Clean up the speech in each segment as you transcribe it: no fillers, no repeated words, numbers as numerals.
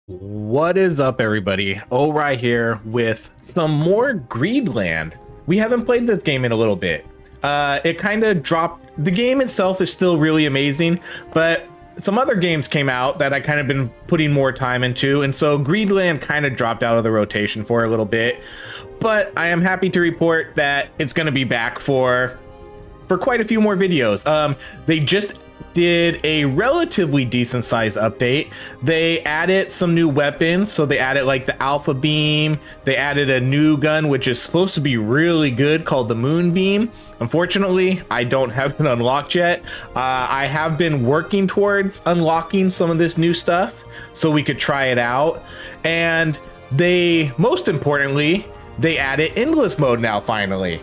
What is up, everybody? Right here with some more Greedland. We haven't played this game in a little bit. It kind of dropped. The game itself is still really amazing, but some other games came out that I kind of been putting more time into, and so Greedland kind of dropped out of the rotation for a little bit. But I am happy to report that it's going to be back for quite a few more videos. They just did a relatively decent sized update. They added some new weapons. So they added like the Alpha Beam. They added a new gun, which is supposed to be really good, called the Moonbeam. Unfortunately, I don't have it unlocked yet. I have been working towards unlocking some of this new stuff so we could try it out. And most importantly, they added endless mode now finally.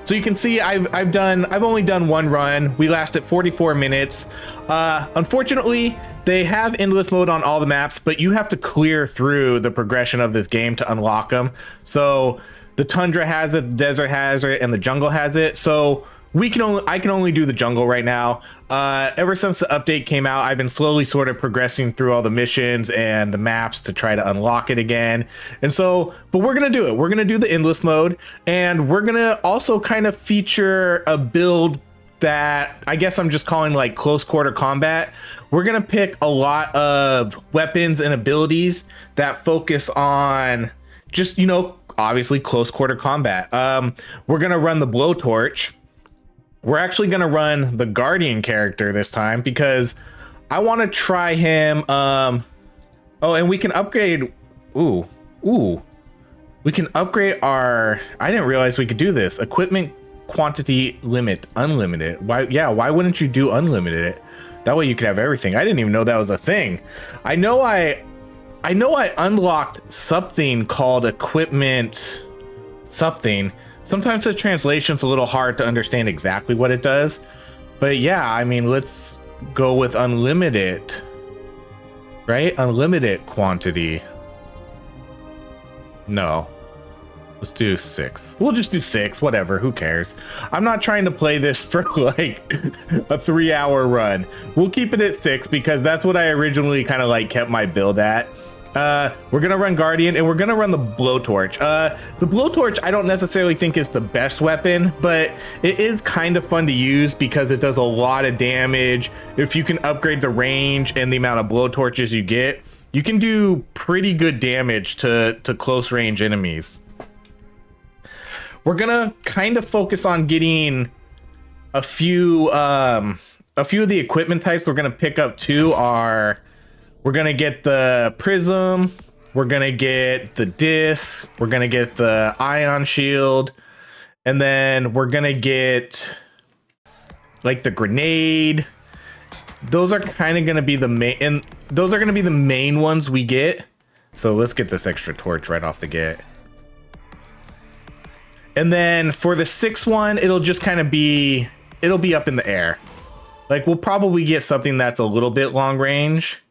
So you can see I've only done one run. We lasted 44 minutes. Unfortunately, they have endless mode on all the maps, but you have to clear through the progression of this game to unlock them. So the tundra has it, the desert has it, and the jungle has it. So I can only do the jungle right now. Ever since the update came out, I've been slowly sort of progressing through all the missions and the maps to try to unlock it again. And so, but we're gonna do it. We're gonna do the endless mode, and we're gonna also kind of feature a build that I guess I'm just calling like close quarter combat. We're gonna pick a lot of weapons and abilities that focus on just, obviously close quarter combat. We're gonna run the blowtorch. We're actually going to run the Guardian character this time because I want to try him. Oh, and we can upgrade. Ooh. We can upgrade our. I didn't realize we could do this. Equipment quantity limit unlimited. Why? Yeah. Why wouldn't you do unlimited? That way you could have everything. I didn't even know that was a thing. I know I unlocked something called equipment something. Sometimes the translation's a little hard to understand exactly what it does, but yeah, I mean, let's go with unlimited, right? Unlimited quantity. No, let's do 6. We'll just do 6, whatever, who cares? I'm not trying to play this for like a 3-hour run. We'll keep it at 6 because that's what I originally kind of like kept my build at. We're gonna run Guardian, and we're gonna run the blowtorch. The blowtorch I don't necessarily think is the best weapon, but it is kind of fun to use because it does a lot of damage. If you can upgrade the range and the amount of blowtorches you get, you can do pretty good damage to close range enemies. We're gonna kind of focus on getting a few of the equipment types. We're gonna pick up we're gonna get the prism, we're gonna get the disc, we're gonna get the ion shield, and then we're gonna get like the grenade. Those are kind of gonna be the main ones we get. So let's get this extra torch right off the get. And then for the 6th one, it'll just kind of be up in the air. Like we'll probably get something that's a little bit long range.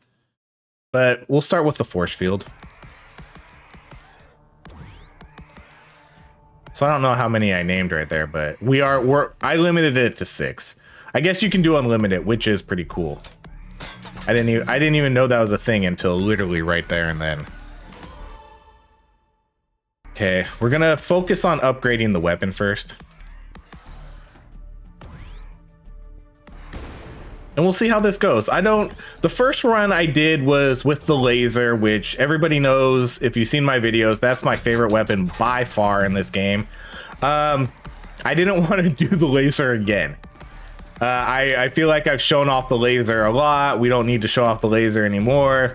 But we'll start with the force field. So I don't know how many I named right there, but I limited it to 6. I guess you can do unlimited, which is pretty cool. I didn't even know that was a thing until literally right there and then. Okay, we're gonna focus on upgrading the weapon first. And we'll see how this goes. The first run I did was with the laser, which everybody knows, if you've seen my videos, that's my favorite weapon by far in this game. I didn't want to do the laser again. I feel like I've shown off the laser a lot. We don't need to show off the laser anymore.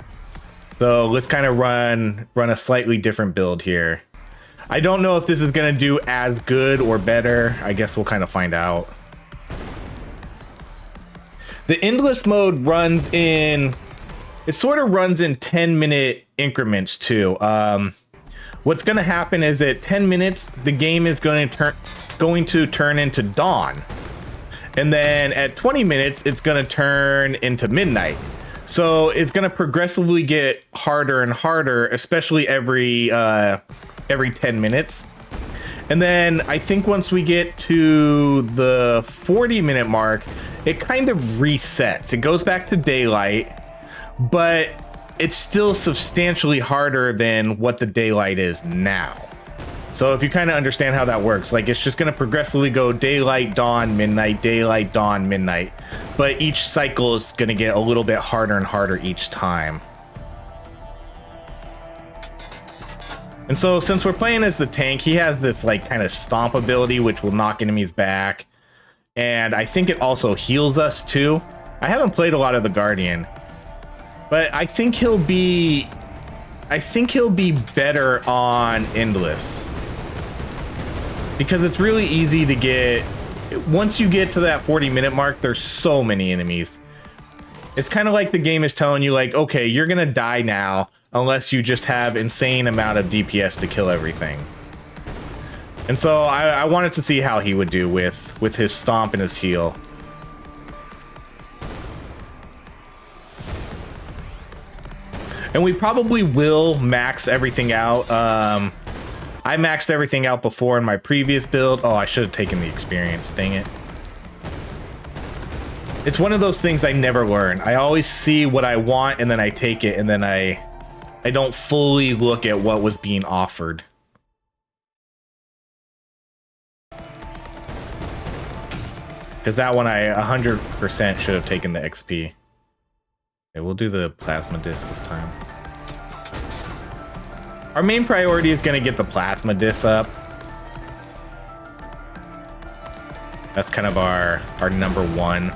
So let's kind of run a slightly different build here. I don't know if this is going to do as good or better. I guess we'll kind of find out. The endless mode sort of runs in 10-minute increments too. What's going to happen is at 10 minutes, the game is going to turn into dawn. And then at 20 minutes, it's going to turn into midnight. So it's going to progressively get harder and harder, especially every 10 minutes. And then I think once we get to the 40-minute mark, it kind of resets. It goes back to daylight, but it's still substantially harder than what the daylight is now. So if you kind of understand how that works, like it's just going to progressively go daylight, dawn, midnight, daylight, dawn, midnight. But each cycle is going to get a little bit harder and harder each time. And so since we're playing as the tank, he has this like kind of stomp ability, which will knock enemies back. And I think it also heals us too. I haven't played a lot of the Guardian, but I think he'll be better on Endless. Because it's really easy to get, once you get to that 40-minute mark, there's so many enemies. It's kind of like the game is telling you like, okay, you're gonna die now unless you just have insane amount of DPS to kill everything. And so I wanted to see how he would do with his stomp and his heal. And we probably will max everything out. I maxed everything out before in my previous build. Oh, I should have taken the experience, dang it. It's one of those things I never learn. I always see what I want and then I take it and then I don't fully look at what was being offered. Because that one I 100% should have taken the XP. Okay, we'll do the plasma disc this time. Our main priority is going to get the plasma disc up. That's kind of our number one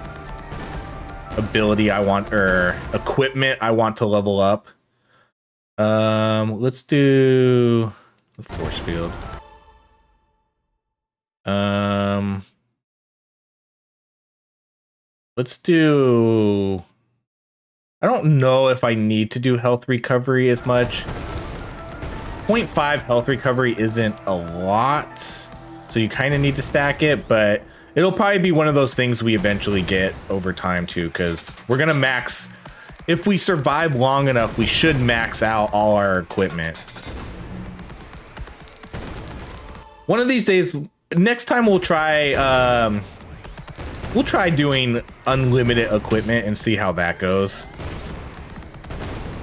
ability I want, or equipment I want to level up. Let's do the force field. Let's do, I don't know if I need to do health recovery as much. 0.5 health recovery isn't a lot, so you kind of need to stack it, but it'll probably be one of those things we eventually get over time too, because we're gonna max, if we survive long enough, we should max out all our equipment. One of these days, next time we'll try doing unlimited equipment and see how that goes.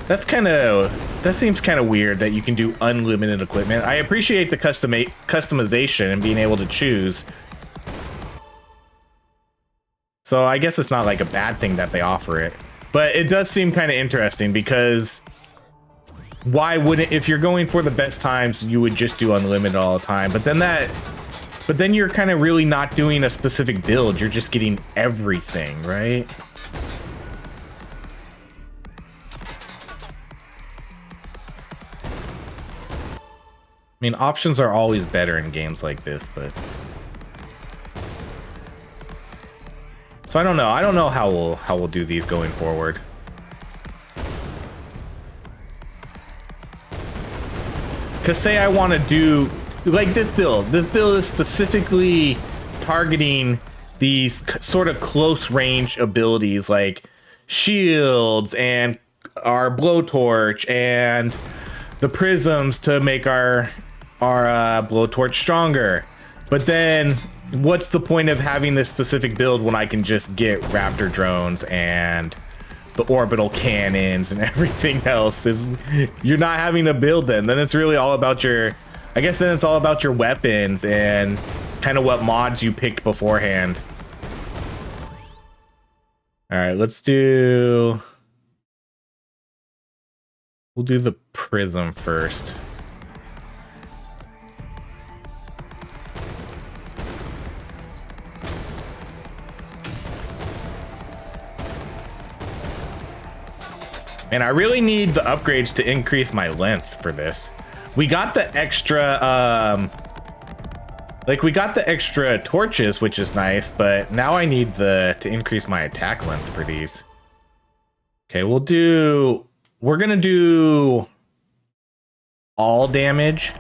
That seems kind of weird that you can do unlimited equipment. I appreciate the customization and being able to choose. So I guess it's not like a bad thing that they offer it, but it does seem kind of interesting because why wouldn't, if you're going for the best times, you would just do unlimited all the time, but then you're kind of really not doing a specific build. You're just getting everything, right? I mean, options are always better in games like this, but so I don't know how we'll do these going forward. Cause say I want to do like this build is specifically targeting these sort of close range abilities like shields and our blowtorch and the prisms to make our blowtorch stronger. But then what's the point of having this specific build when I can just get raptor drones and the orbital cannons and everything else? You're not having to build them. Then it's really all about your, I guess then it's all about your weapons and kind of what mods you picked beforehand. All right, we'll do the prism first. And I really need the upgrades to increase my length for this. We got the extra, we got the extra torches, which is nice, but now I need to increase my attack length for these. Okay, we're gonna do all damage.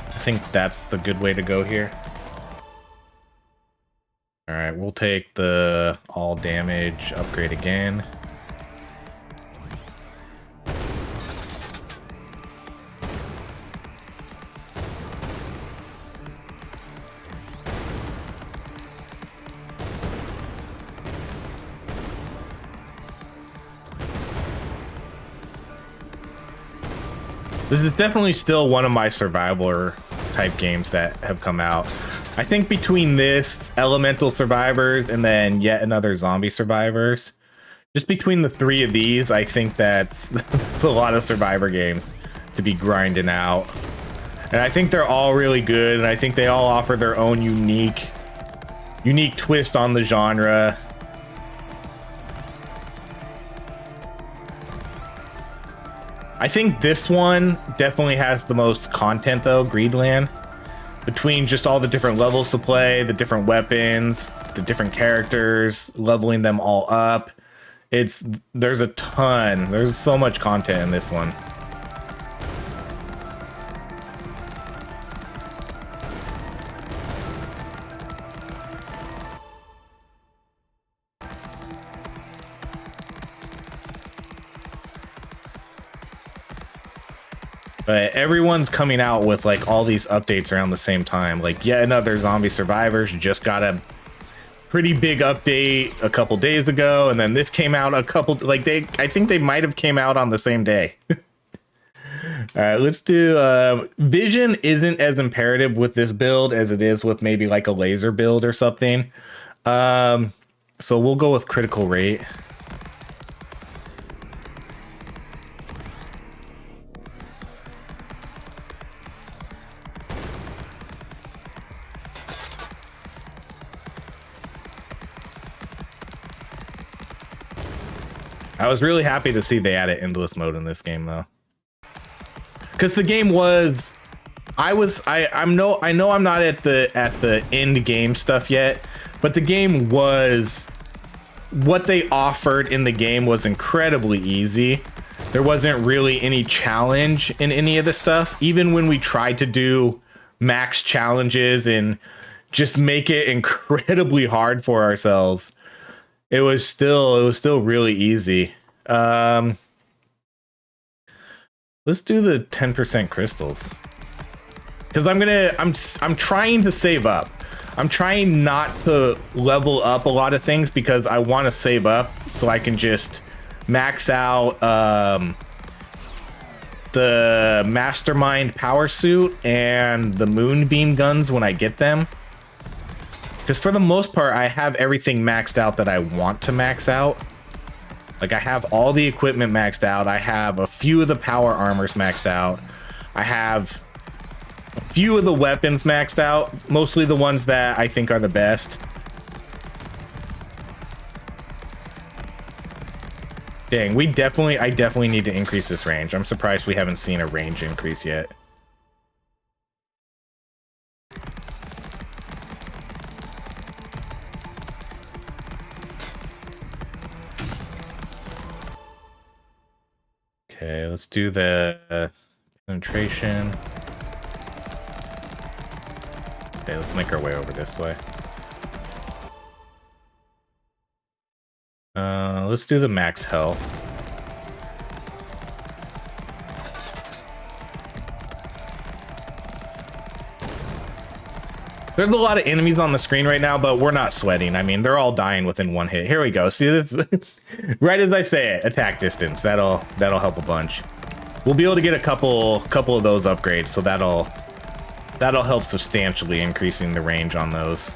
I think that's the good way to go here. All right, we'll take the all damage upgrade again. This is definitely still one of my survivor type games that have come out. I think between this, Elemental Survivors, and then yet another Zombie Survivors, just between the three of these, I think that's a lot of survivor games to be grinding out. And I think they're all really good, and I think they all offer their own unique twist on the genre. I think this one definitely has the most content though, Greedland. Between just all the different levels to play, the different weapons, the different characters, leveling them all up. There's a ton. There's so much content in this one. But everyone's coming out with like all these updates around the same time. Like yet another Zombie Survivors just got a pretty big update a couple days ago, and then this came out a couple I think they might have came out on the same day. All right, let's do vision isn't as imperative with this build as it is with maybe like a laser build or something. So we'll go with critical rate. I was really happy to see they added endless mode in this game though. Because the game was, I know I'm not at the end game stuff yet, but the game was, what they offered in the game was incredibly easy. There wasn't really any challenge in any of the stuff. Even when we tried to do max challenges and just make it incredibly hard for ourselves, it was still really easy. Let's do the 10% crystals. Because I'm trying to save up. I'm trying not to level up a lot of things because I want to save up so I can just max out the Mastermind power suit and the moonbeam guns when I get them. Because for the most part, I have everything maxed out that I want to max out. Like I have all the equipment maxed out. I have a few of the power armors maxed out. I have a few of the weapons maxed out. Mostly the ones that I think are the best. Dang, I definitely need to increase this range. I'm surprised we haven't seen a range increase yet. Okay, let's do the penetration. Okay, let's make our way over this way. Let's do the max health. There's a lot of enemies on the screen right now, but we're not sweating. I mean, they're all dying within one hit. Here we go. See this? Right as I say it, attack distance. That'll help a bunch. We'll be able to get a couple of those upgrades, so that'll help substantially increasing the range on those.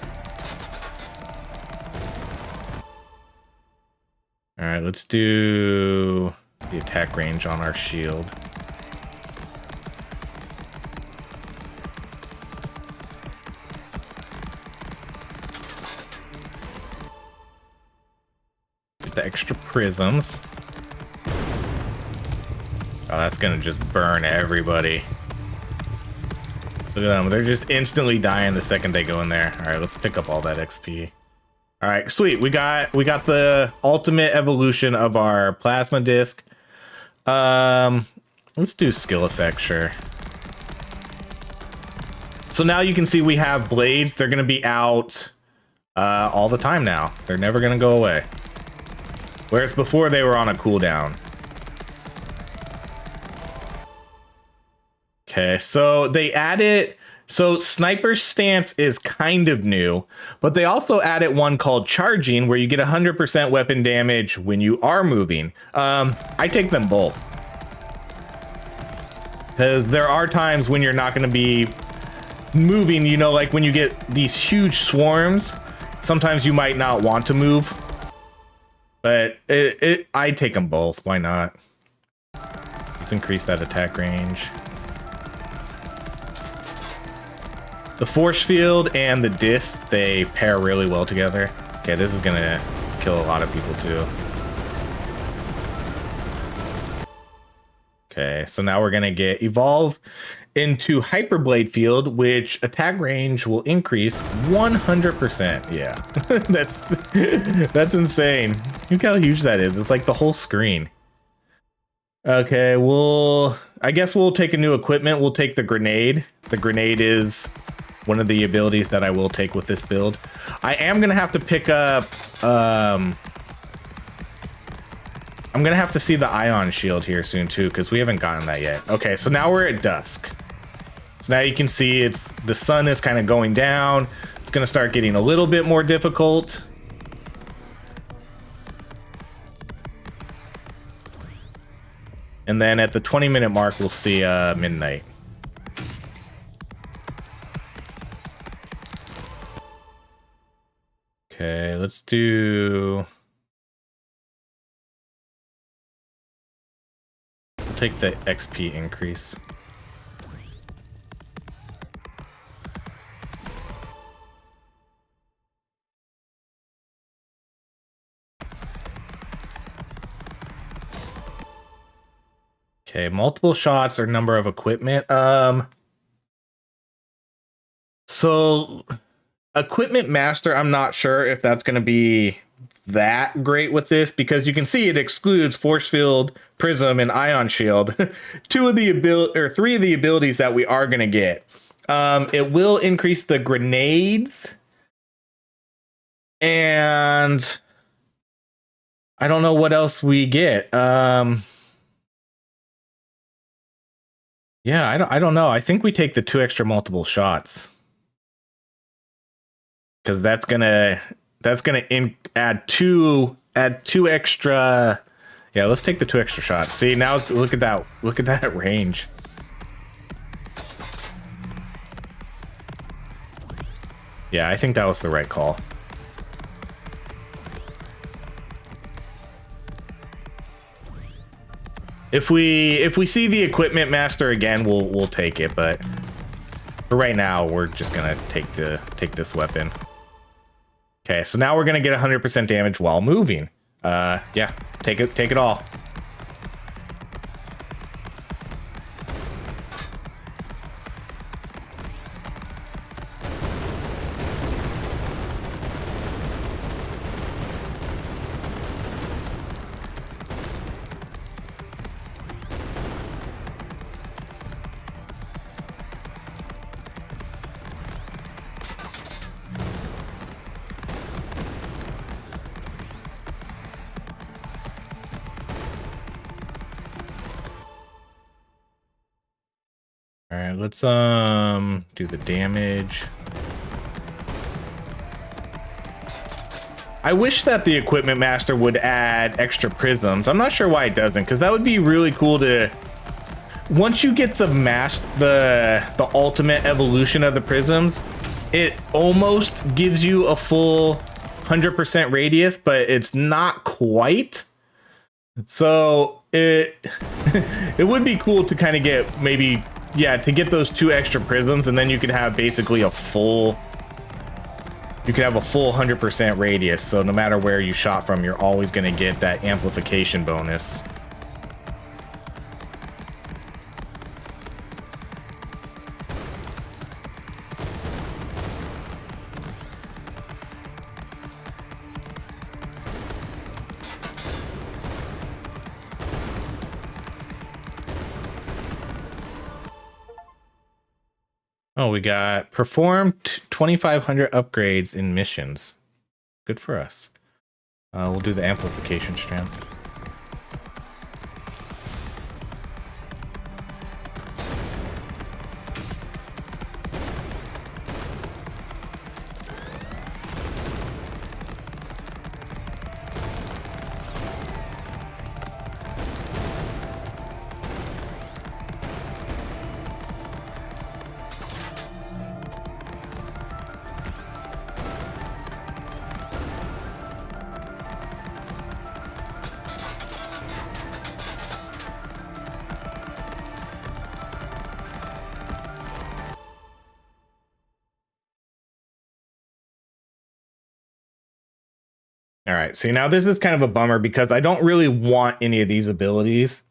All right, let's do the attack range on our shield. Get the extra prisms. Oh, that's gonna just burn everybody. Look at them, they're just instantly dying the second they go in there. All right, let's pick up all that XP. All right, sweet. We got the ultimate evolution of our plasma disc. Let's do skill effect, sure. So now you can see we have blades. They're gonna be out all the time now. They're never gonna go away. Whereas before they were on a cooldown. Okay, so they added. So Sniper Stance is kind of new, but they also added one called Charging, where you get 100% weapon damage when you are moving. I take them both. Because there are times when you're not going to be moving, you know, like when you get these huge swarms, sometimes you might not want to move. But I'd take them both. Why not? Let's increase that attack range. The force field and the disc, they pair really well together. Okay, this is gonna kill a lot of people too. Okay, so now we're gonna get evolve into Hyper Blade Field, which attack range will increase 100%. Yeah, that's insane. Look how huge that is. It's like the whole screen. Okay, I guess we'll take a new equipment. We'll take the grenade. The grenade is one of the abilities that I will take with this build. I am gonna have to pick up, I'm gonna have to see the ion shield here soon too, because we haven't gotten that yet. Okay, so now we're at dusk. So now you can see the sun is kind of going down. It's gonna start getting a little bit more difficult. And then at the 20-minute mark, we'll see midnight. Okay, let's do... We'll take the XP increase. Okay, multiple shots or number of equipment. So equipment master, I'm not sure if that's going to be that great with this, because you can see it excludes force field, prism, and ion shield. Three of the abilities that we are going to get. It will increase the grenades, and I don't know what else we get. Yeah, I don't know. I think we take the 2 extra multiple shots, because that's gonna add two extra. Yeah, let's take the 2 extra shots. See, now look at that range. Yeah, I think that was the right call. If we see the equipment master again, we'll take it, but for right now, we're just gonna take this weapon. Okay, so now we're gonna get 100% damage while moving. Yeah, take it all. All right, let's do the damage. I wish that the equipment master would add extra prisms. I'm not sure why it doesn't, because that would be really cool to. Once you get the ultimate evolution of the prisms, it almost gives you a full 100% radius, but it's not quite. So it would be cool to kind of get maybe. Yeah, to get those 2 extra prisms, and then you could have basically a full 100% radius. So no matter where you shot from, you're always going to get that amplification bonus. Oh, we got performed 2,500 upgrades in missions. Good for us. We'll do the amplification strength. All right, see, now this is kind of a bummer because I don't really want any of these abilities.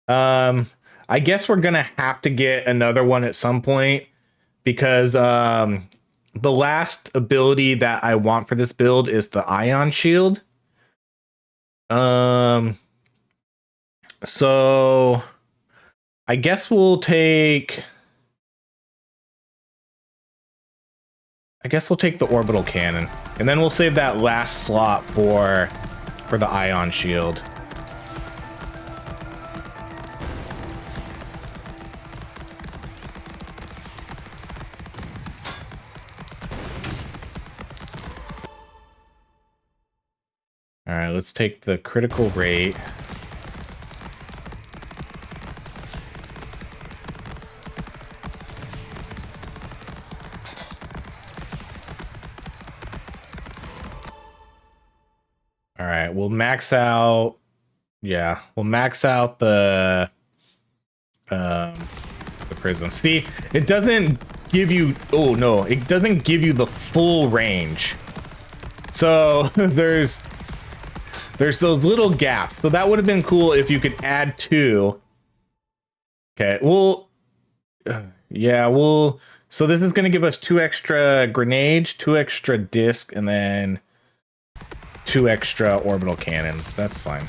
I guess we're gonna have to get another one at some point because the last ability that I want for this build is the ion shield. So I guess we'll take the orbital cannon, and then we'll save that last slot for the ion shield. All right, let's take the critical rate. All right, we'll max out. Yeah, we'll max out the prism. See, it doesn't give you. Oh no, it doesn't give you the full range. So there's those little gaps. So that would have been cool if you could add 2. Okay, well, yeah, we'll. So this is going to give us 2 extra grenades, 2 extra disc, and then 2 extra orbital cannons. That's fine.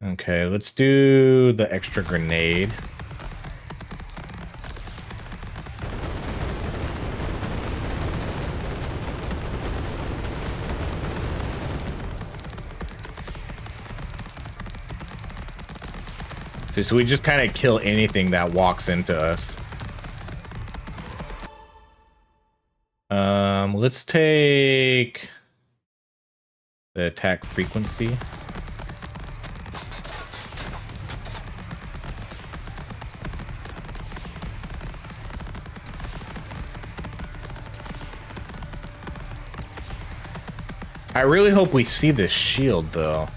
Okay, let's do the extra grenade. So we just kind of kill anything that walks into us. Let's take the attack frequency. I really hope we see this shield, though.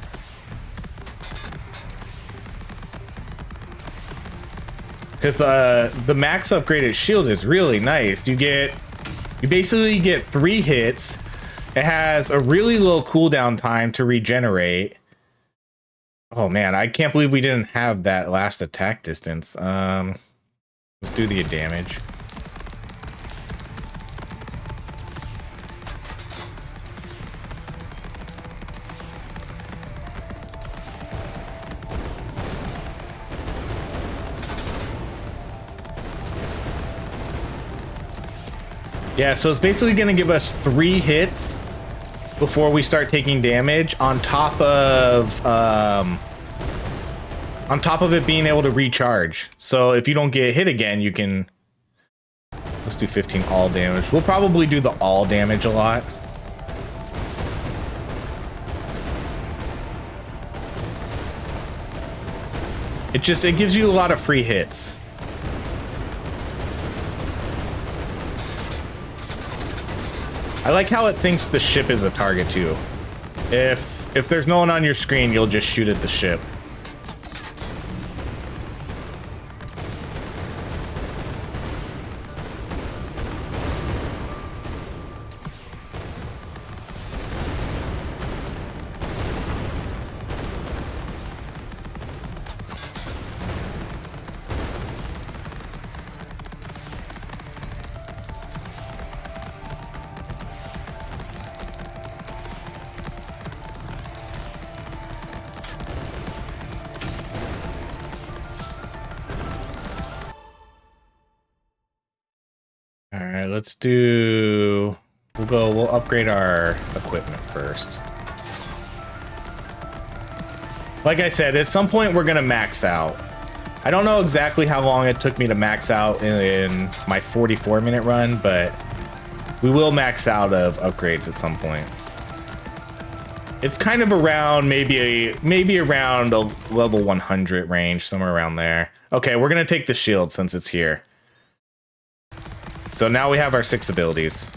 Because the max upgraded shield is really nice. You basically get 3 hits. It has a really low cooldown time to regenerate. Oh man, I can't believe we didn't have that last attack distance. Let's do the damage. Yeah, so it's basically going to give us 3 hits before we start taking damage on top of it being able to recharge. So if you don't get hit again, you can... Let's do 15 all damage. We'll probably do the all damage a lot. It gives you a lot of free hits. I like how it thinks the ship is a target too. If there's no one on your screen, you'll just shoot at the ship. We'll upgrade our equipment first. Like I said, at some point we're gonna max out. I don't know exactly how long it took me to max out in my 44-minute run, but we will max out of upgrades at some point. It's kind of around maybe around a level 100 range, somewhere around there. Okay, we're gonna take the shield since it's here. So now we have our 6 abilities.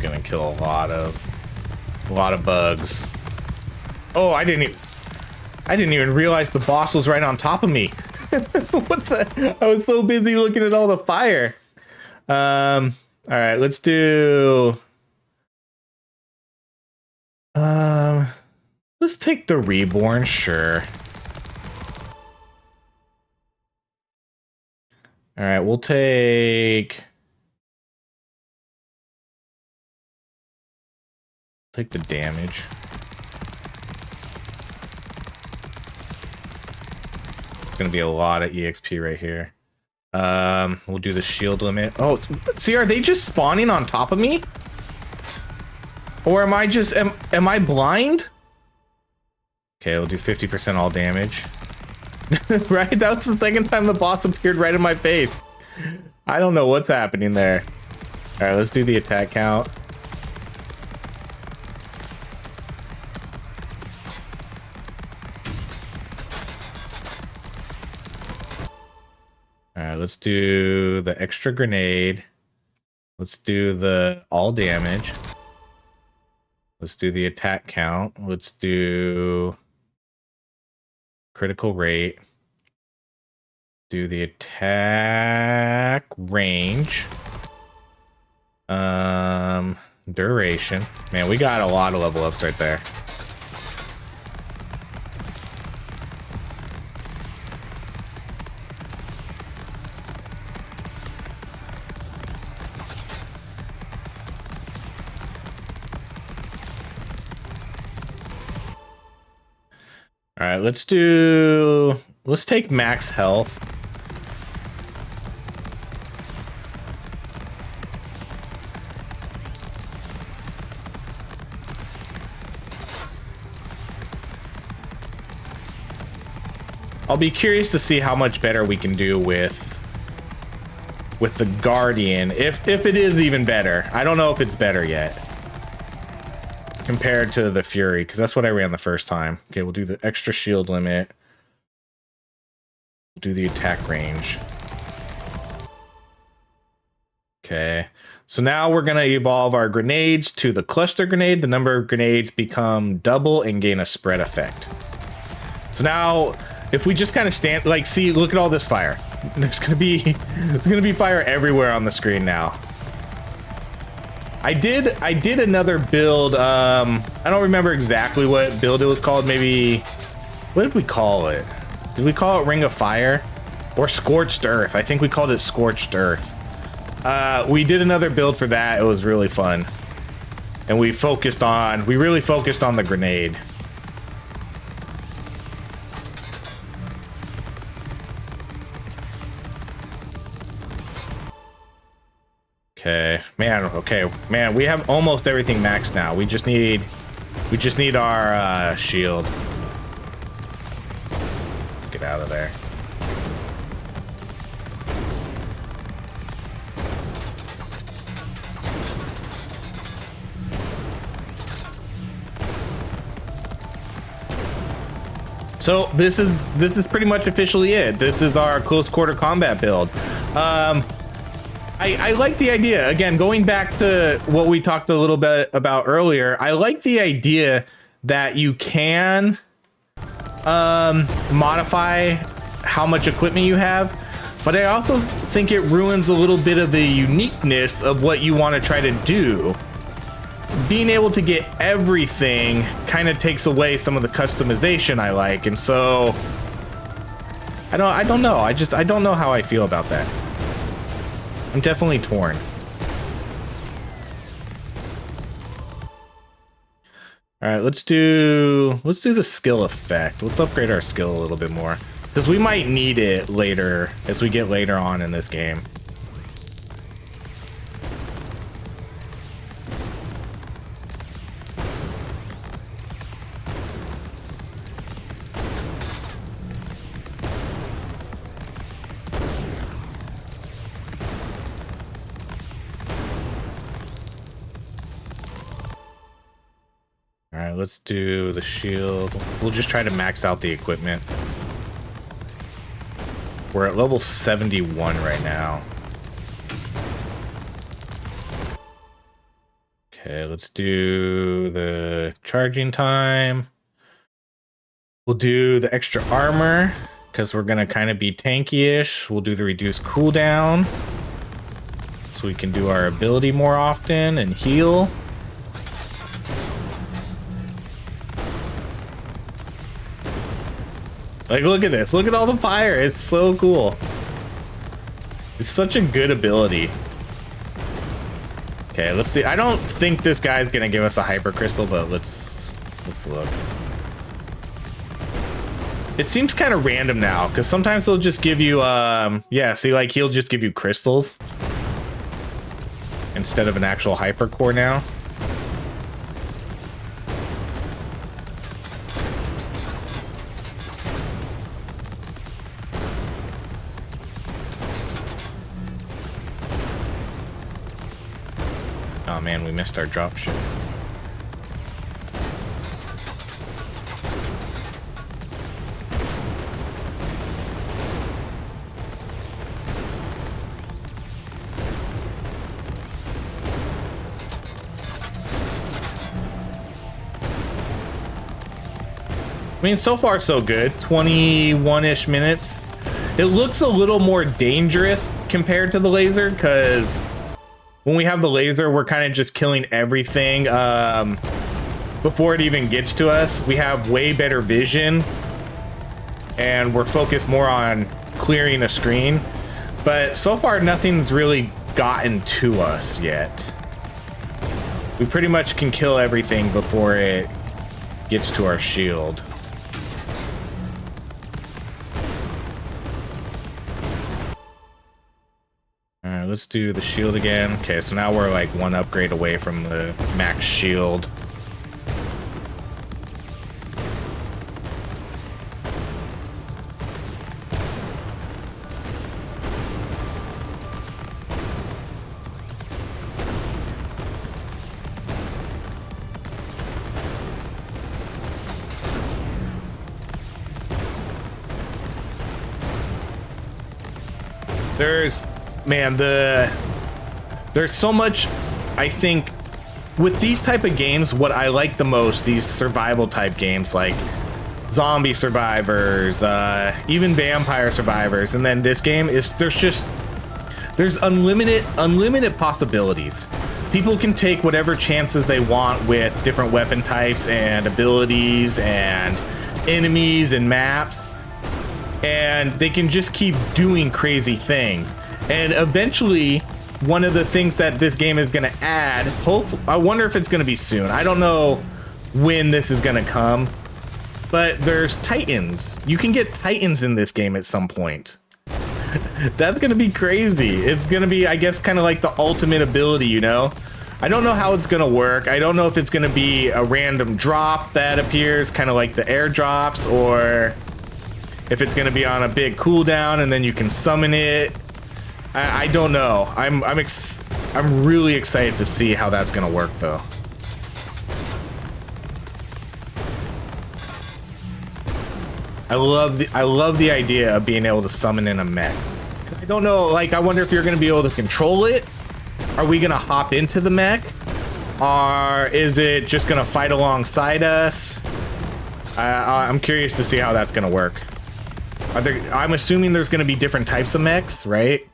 gonna kill a lot of bugs. Oh, I didn't even realize the boss was right on top of me. What the? I was so busy looking at all the fire. All right, let's do. Let's take the reborn, sure. All right, we'll take the damage. It's gonna be a lot of EXP right here. We'll do the shield limit. Oh, see, are they just spawning on top of me? Or am I just am I blind? Okay, we'll do 50% all damage. Right? That was the second time the boss appeared right in my face. I don't know what's happening there. All right, let's do the attack count. All right, let's do the extra grenade. Let's do the all damage. Let's do the attack count. Let's do critical rate. Do the attack range. Duration. Man, we got a lot of level ups right there. All right, let's take max health. I'll be curious to see how much better we can do with the Guardian, if it is even better. I don't know if it's better yet compared to the Fury, because that's what I ran the first time. Okay, we'll do the extra shield limit. We'll do the attack range. Okay, so now we're gonna evolve our grenades to the cluster grenade. The number of grenades become double and gain a spread effect. So now, if we just kind of stand, like, see, look at all this fire. There's gonna be fire everywhere on the screen now. I did another build. I don't remember exactly what build it was called. Maybe, what did we call it? Did we call it Ring of Fire or Scorched Earth? I think we called it Scorched Earth. We did another build for that. It was really fun, and we really focused on the grenade. Okay, man, we have almost everything maxed now. We just need our shield. Let's get out of there. So this is pretty much officially it. This is our close quarter combat build. I like the idea. Again, going back to what we talked a little bit about earlier, I like the idea that you can modify how much equipment you have, but I also think it ruins a little bit of the uniqueness of what you want to try to do. Being able to get everything kind of takes away some of the customization I like, and so I don't know. I don't know how I feel about that. I'm definitely torn. All right, let's do the skill effect. Let's upgrade our skill a little bit more, because we might need it later as we get later on in this game. Let's do the shield. We'll just try to max out the equipment. We're at level 71 right now. Okay, let's do the charging time. We'll do the extra armor because we're gonna kind of be tanky-ish. We'll do the reduced cooldown so we can do our ability more often and heal. Like, look at this. Look at all the fire. It's so cool. It's such a good ability. Okay, let's see. I don't think this guy's gonna give us a hyper crystal, but let's look. It seems kind of random now, because sometimes they'll just give you, yeah, see, like, he'll just give you crystals instead of an actual hyper core now. Oh man, we missed our drop ship. I mean, so far so good. 21-ish minutes. It looks a little more dangerous compared to the laser, because when we have the laser, we're kind of just killing everything before it even gets to us. We have way better vision, and we're focused more on clearing a screen. But so far, nothing's really gotten to us yet. We pretty much can kill everything before it gets to our shield. Alright, let's do the shield again. Okay, so now we're like one upgrade away from the max shield. There's so much. I think with these type of games, what I like the most, these survival type games like Zombie Survivors, even Vampire Survivors, and then this game is there's unlimited possibilities. People can take whatever chances they want with different weapon types and abilities and enemies and maps, and they can just keep doing crazy things. And eventually, one of the things that this game is going to add, I wonder if it's going to be soon. I don't know when this is going to come, but there's Titans. You can get Titans in this game at some point. That's going to be crazy. It's going to be, I guess, kind of like the ultimate ability, you know? I don't know how it's going to work. I don't know if it's going to be a random drop that appears, kind of like the airdrops, or if it's going to be on a big cooldown and then you can summon it. I don't know. I'm really excited to see how that's gonna work, though. I love the idea of being able to summon in a mech. I don't know. Like, I wonder if you're gonna be able to control it. Are we gonna hop into the mech, or is it just gonna fight alongside us? I'm curious to see how that's gonna work. I'm assuming there's gonna be different types of mechs, right?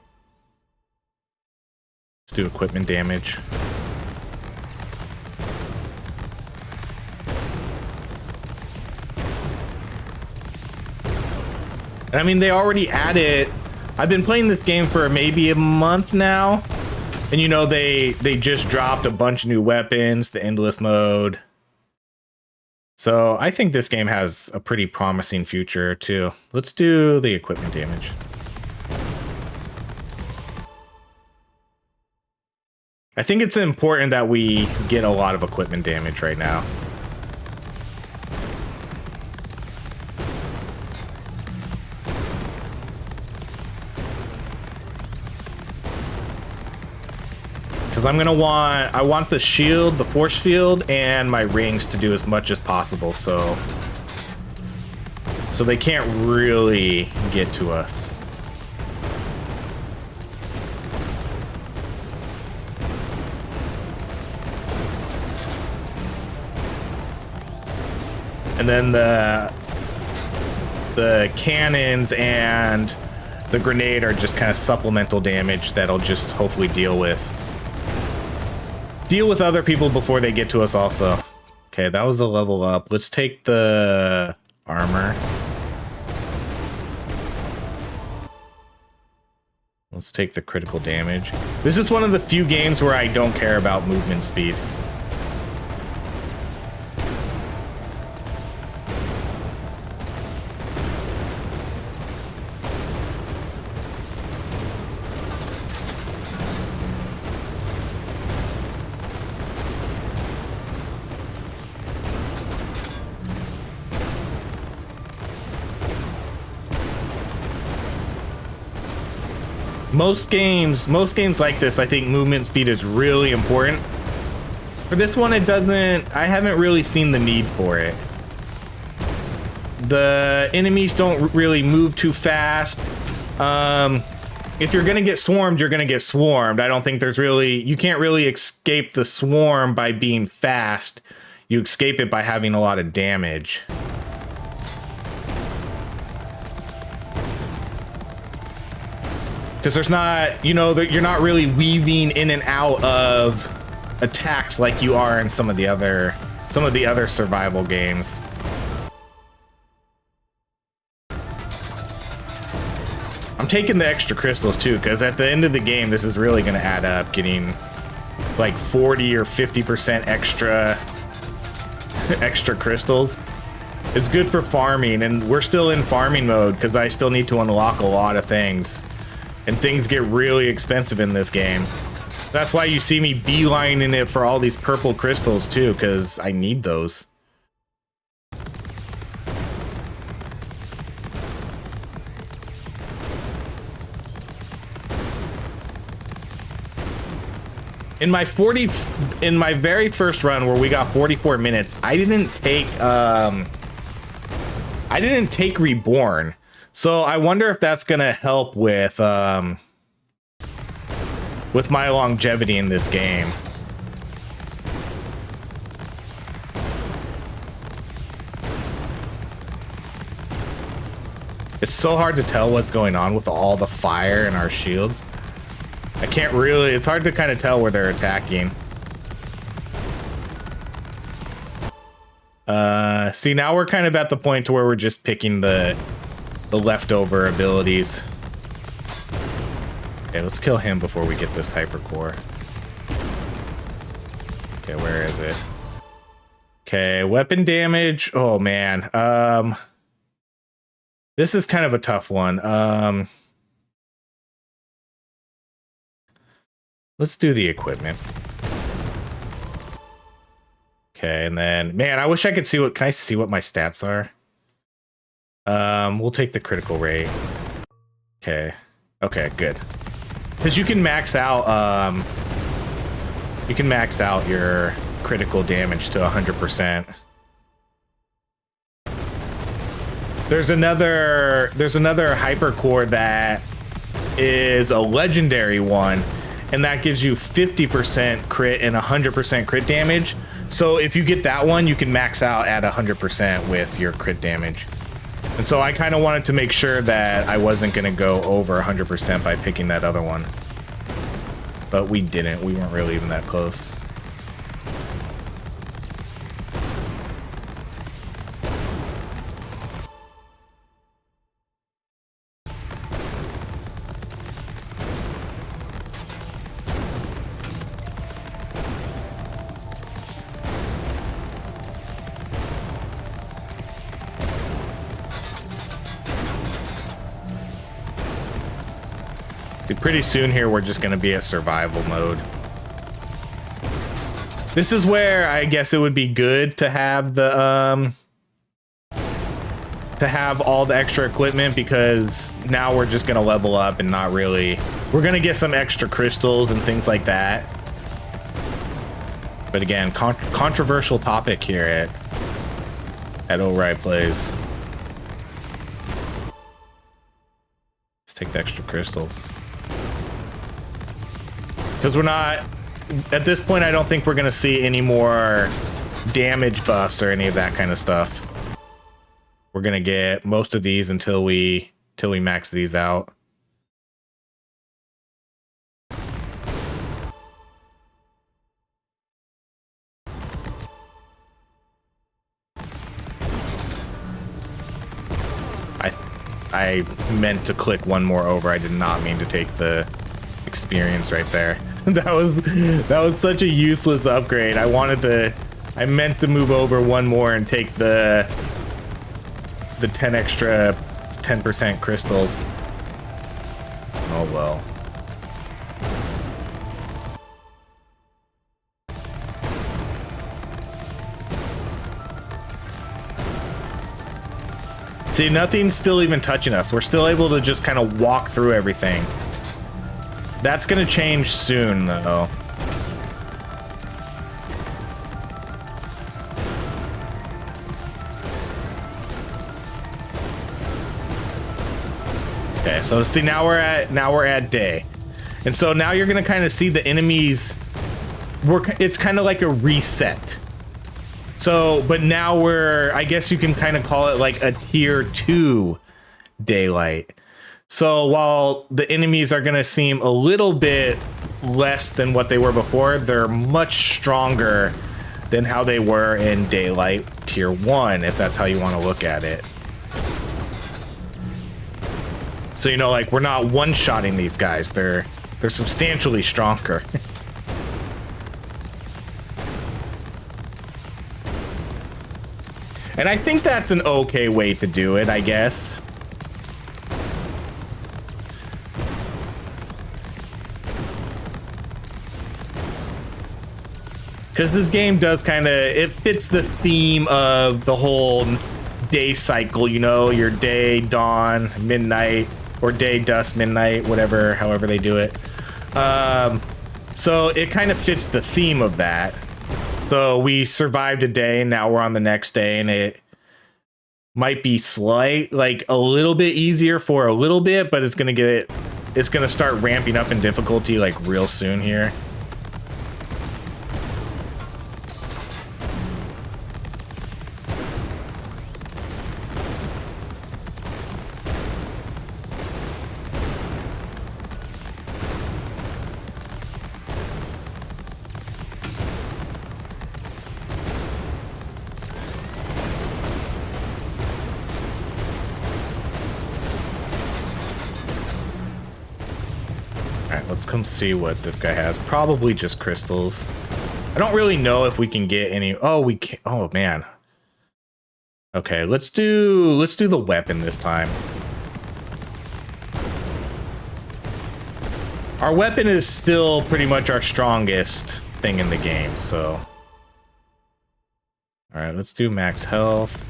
Let's do equipment damage. I mean, they already added. I've been playing this game for maybe a month now, and you know, they just dropped a bunch of new weapons, the endless mode. So I think this game has a pretty promising future too. Let's do the equipment damage. I think it's important that we get a lot of equipment damage right now. Because I want the shield, the force field, and my rings to do as much as possible, so they can't really get to us. And then the cannons and the grenade are just kind of supplemental damage that'll just hopefully deal with other people before they get to us also. Okay, that was the level up. Let's take the armor. Let's take the critical damage. This is one of the few games where I don't care about movement speed. Most games like this, I think movement speed is really important. For this one, it doesn't. I haven't really seen the need for it. The enemies don't really move too fast. If you're gonna get swarmed, you're gonna get swarmed. I don't think there's really, you can't really escape the swarm by being fast. You escape it by having a lot of damage. Because there's not, you know, you're not really weaving in and out of attacks like you are in some of the other survival games. I'm taking the extra crystals too, because at the end of the game, this is really going to add up, getting like 40 or 50% extra crystals. It's good for farming, and we're still in farming mode because I still need to unlock a lot of things. And things get really expensive in this game. That's why you see me beelining it for all these purple crystals too, because I need those. In my very first run where we got 44 minutes, I didn't take Reborn. So I wonder if that's gonna help with my longevity in this game. It's so hard to tell what's going on with all the fire in our shields. I can't really, it's hard to kind of tell where they're attacking. See, now we're kind of at the point to where we're just picking the leftover abilities. Okay, let's kill him before we get this hypercore. Okay, where is it? Okay, weapon damage. Oh man. This is kind of a tough one. Let's do the equipment. Okay, and then man, I wish I could see what, can I see what my stats are? We'll take the critical rate. Okay. Okay, good. Because you can max out your critical damage to 100%. There's another hypercore that is a legendary one, and that gives you 50% crit and 100% crit damage. So if you get that one, you can max out at 100% with your crit damage. And so I kind of wanted to make sure that I wasn't going to go over 100% by picking that other one. But we didn't. We weren't really even that close. Pretty soon here, we're just going to be at survival mode. This is where I guess it would be good to have the all the extra equipment, because now we're just going to level up and not really, we're going to get some extra crystals and things like that. But again, controversial topic here at O'Reilly Plays. Let's take the extra crystals. Because we're not, at this point, I don't think we're going to see any more damage buffs or any of that kind of stuff. We're gonna get most of these until we max these out. I meant to click one more over. I did not mean to take the experience right there. that was such a useless upgrade. I meant to move over one more and take the 10 extra 10% crystals. Oh well. See, nothing's still even touching us. We're still able to just kind of walk through everything. That's gonna change soon, though. Okay, so see, now we're at day, and so now you're gonna kind of see the enemies. It's kind of like a reset. So, but now I guess you can kind of call it like a tier 2 daylight. So while the enemies are going to seem a little bit less than what they were before, they're much stronger than how they were in daylight tier 1, if that's how you want to look at it. So, you know, like, we're not one-shotting these guys. They're substantially stronger. And I think that's an okay way to do it, I guess. Because this game does kind of, it fits the theme of the whole day cycle, you know, your day, dawn, midnight, or day, dusk, midnight, whatever, however they do it. So it kind of fits the theme of that. So we survived a day, and now we're on the next day, and it might be like a little bit easier for a little bit, but it's gonna start ramping up in difficulty like real soon here. Let's come see what this guy has. Probably just crystals. I don't really know if we can get any. Oh, we can. Oh man. Okay, let's do the weapon this time. Our weapon is still pretty much our strongest thing in the game, so. All right, let's do max health.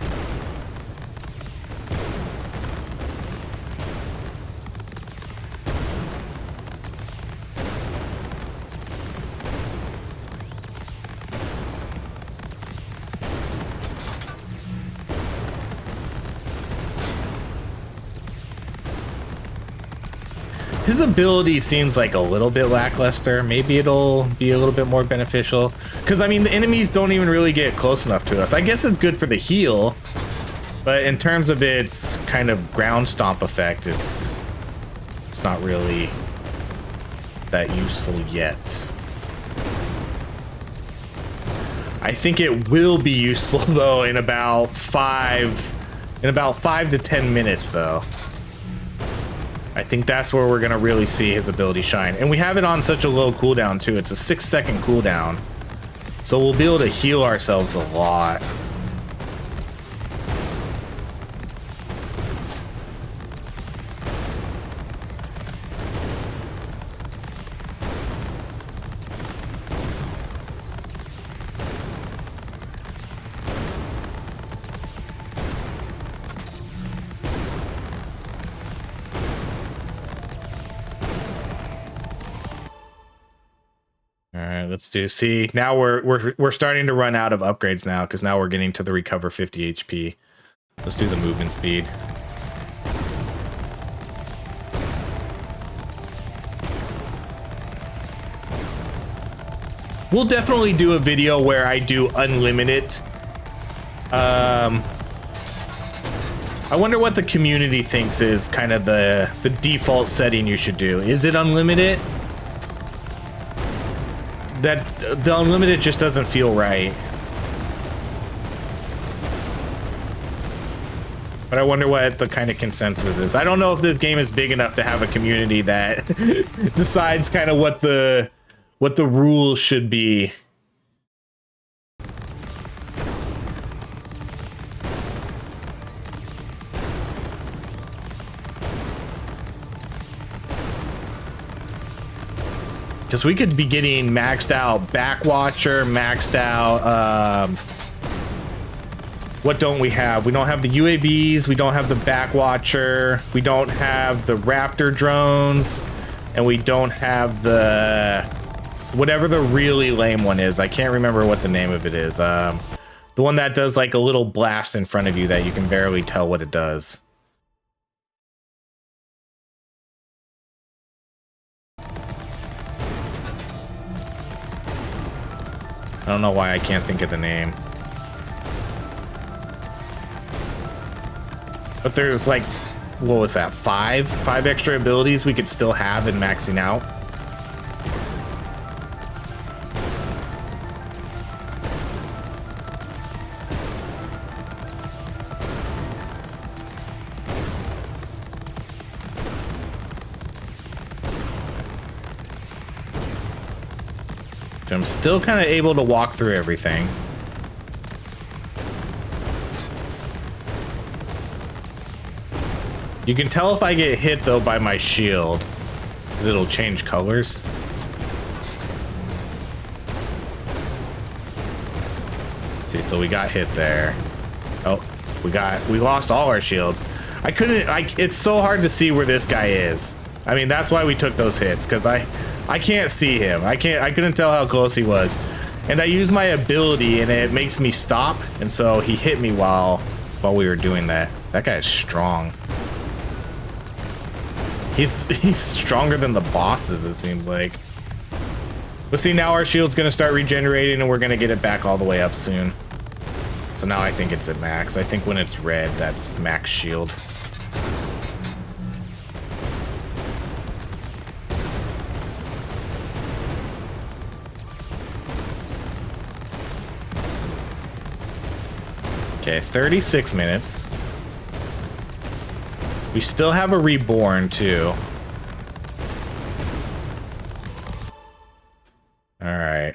His ability seems like a little bit lackluster. Maybe it'll be a little bit more beneficial. Because, I mean, the enemies don't even really get close enough to us. I guess it's good for the heal. But in terms of its kind of ground stomp effect, it's not really that useful yet. I think it will be useful, though, in about 5 to 10 minutes, though. I think that's where we're gonna really see his ability shine. And we have it on such a low cooldown too. It's a 6-second cooldown. So we'll be able to heal ourselves a lot. See, now we're starting to run out of upgrades now, because now we're getting to the recover 50 HP. Let's do the movement speed. We'll definitely do a video where I do unlimited I wonder what the community thinks is kind of the default setting you should do. Is it unlimited? That the unlimited just doesn't feel right. But I wonder what the kind of consensus is. I don't know if this game is big enough to have a community that decides kind of what the rules should be. Because we could be getting maxed out Backwatcher, maxed out, what don't we have? We don't have the UAVs, we don't have the Backwatcher, we don't have the Raptor drones, and we don't have the, whatever the really lame one is. I can't remember what the name of it is. The one that does like a little blast in front of you that you can barely tell what it does. I don't know why I can't think of the name. But there's like, what was that? Five extra abilities we could still have in maxing out. So I'm still kind of able to walk through everything. You can tell if I get hit though by my shield, because it'll change colors. Let's see, so we got hit there. Oh, we lost all our shield. It's so hard to see where this guy is. I mean, that's why we took those hits, because I can't see him. I couldn't tell how close he was. And I used my ability and it makes me stop. And so he hit me while we were doing that. That guy is strong. He's stronger than the bosses, it seems like. But see, now our shield's gonna start regenerating and we're gonna get it back all the way up soon. So now I think it's at max. I think when it's red, that's max shield. Okay, 36 minutes. We still have a reborn too. All right,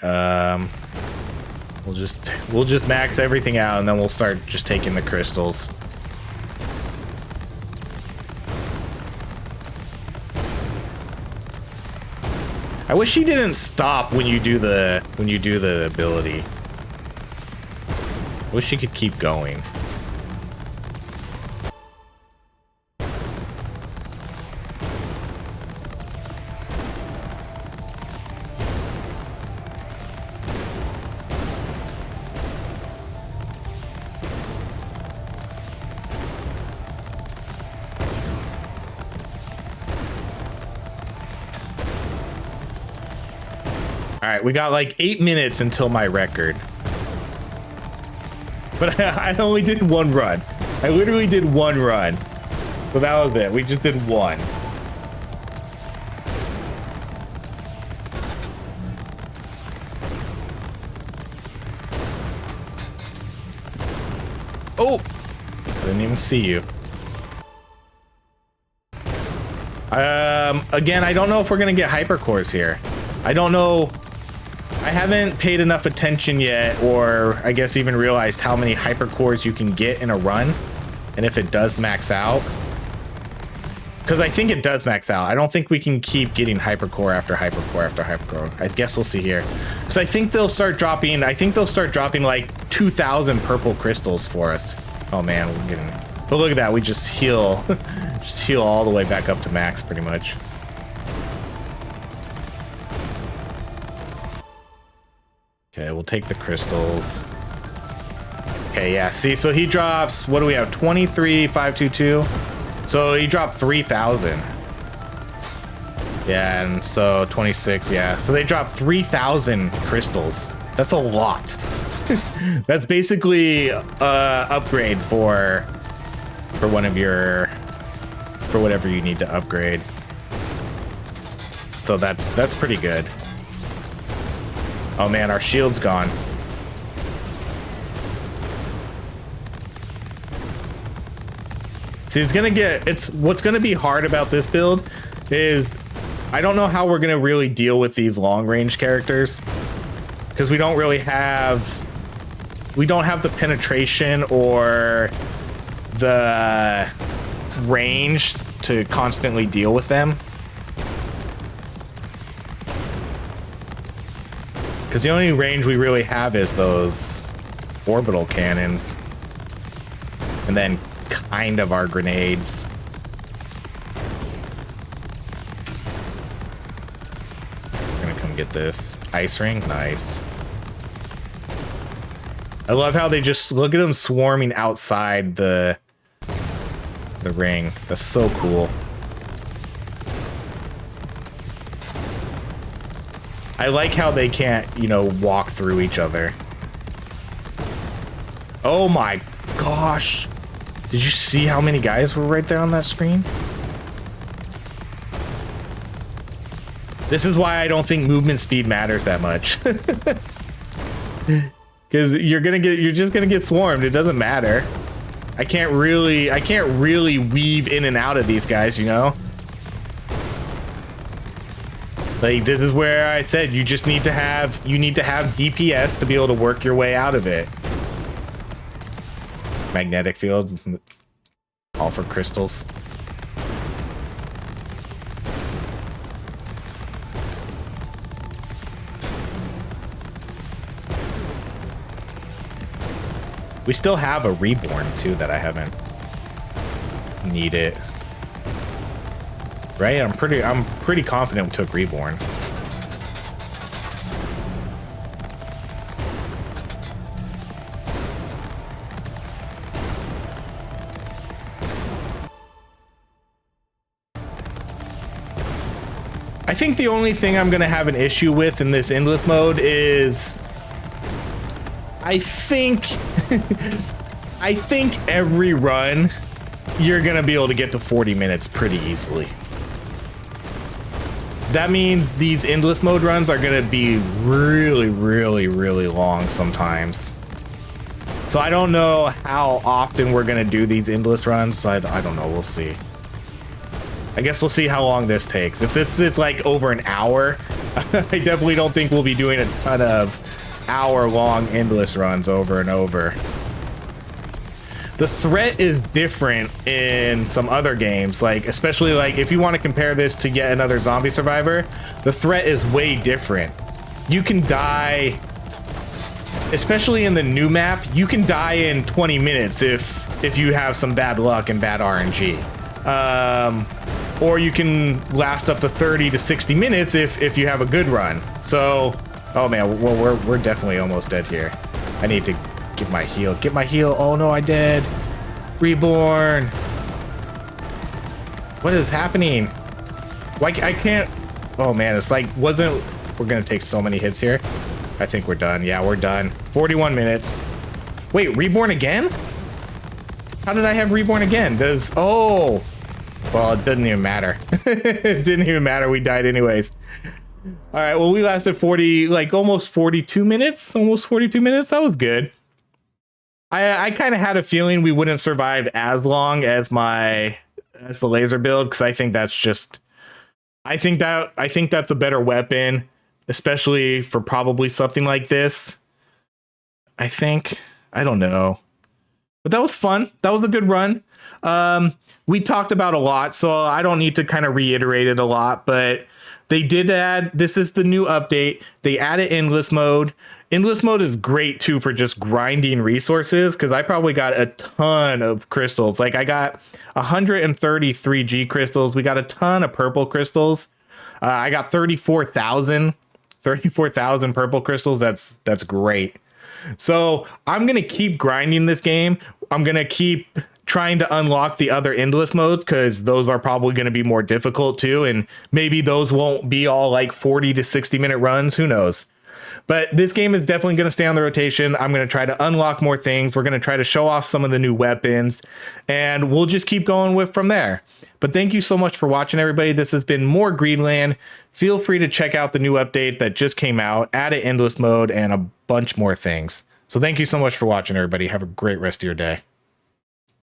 we'll just max everything out and then we'll start just taking the crystals. I wish he didn't stop when you do the ability. I wish he could keep going. All right, we got like 8 minutes until my record. But I only did one run. I literally did one run. So that was it. We just did one. Oh! I didn't even see you. Again, I don't know if we're gonna get hypercores here. I don't know. I haven't paid enough attention yet, or I guess even realized how many hypercores you can get in a run, and if it does max out. Because I think it does max out. I don't think we can keep getting hypercore after hypercore after hypercore. I guess we'll see here. Because I think they'll start dropping. I think they'll start dropping like 2,000 purple crystals for us. Oh man, we're getting. But look at that. We just heal, just heal all the way back up to max, pretty much. Okay, we'll take the crystals. Okay, yeah, see, so he drops, what do we have, 23,522? So he dropped 3,000. Yeah, and so 26, yeah. So they dropped 3,000 crystals. That's a lot. That's basically upgrade for for one of your, for whatever you need to upgrade. So that's pretty good. Oh man, our shield's gone. See, what's gonna be hard about this build is I don't know how we're gonna really deal with these long range characters, because we don't have the penetration or the range to constantly deal with them. Because the only range we really have is those orbital cannons. And then kind of our grenades. We're gonna come get this. Ice ring? Nice. I love how they just, look at them swarming outside the ring. That's so cool. I like how they can't, you know, walk through each other. Oh my gosh. Did you see how many guys were right there on that screen? This is why I don't think movement speed matters that much. Because you're just gonna get swarmed. It doesn't matter. I can't really weave in and out of these guys, you know? Like, this is where I said you need to have DPS to be able to work your way out of it. Magnetic field, all for crystals. We still have a reborn too that I haven't needed. Right? I'm pretty confident we took reborn. I think the only thing I'm gonna have an issue with in this endless mode is I think every run you're gonna be able to get to 40 minutes pretty easily. That means these endless mode runs are gonna be really, really, really long sometimes. So I don't know how often we're gonna do these endless runs. So I don't know, we'll see. I guess we'll see how long this takes. If this is like over an hour, I definitely don't think we'll be doing a ton of hour-long endless runs over and over. The threat is different in some other games, like especially like if you want to compare this to yet another zombie survivor, the threat is way different. You can die, especially in the new map, you can die in 20 minutes if you have some bad luck and bad RNG. Or you can last up to 30 to 60 minutes if you have a good run. So, oh man, well, we're definitely almost dead here. I need to get my heal. Get my heal. Oh no, I did. Reborn. What is happening? Why I can't. Oh man, it's like we're gonna take so many hits here. I think we're done. Yeah, we're done. 41 minutes. Wait, reborn again? How did I have reborn again? Oh, well, it doesn't even matter. It didn't even matter. We died anyways. All right, well, we lasted almost 42 minutes. Almost 42 minutes. That was good. I kind of had a feeling we wouldn't survive as long as the laser build, because I think that's a better weapon, especially for probably something like this. I don't know, but that was fun. That was a good run. We talked about a lot, so I don't need to kind of reiterate it a lot, but they did add, this is the new update. They added endless mode. Endless mode is great too for just grinding resources, because I probably got a ton of crystals. Like I got 133 G crystals. We got a ton of purple crystals. I got 34,000 purple crystals. That's great. So I'm going to keep grinding this game. I'm going to keep trying to unlock the other endless modes, because those are probably going to be more difficult too. And maybe those won't be all like 40 to 60 minute runs. Who knows? But this game is definitely going to stay on the rotation. I'm going to try to unlock more things. We're going to try to show off some of the new weapons, and we'll just keep going with from there. But thank you so much for watching, everybody. This has been more Greedland. Feel free to check out the new update that just came out, added endless mode, and a bunch more things. So thank you so much for watching, everybody. Have a great rest of your day.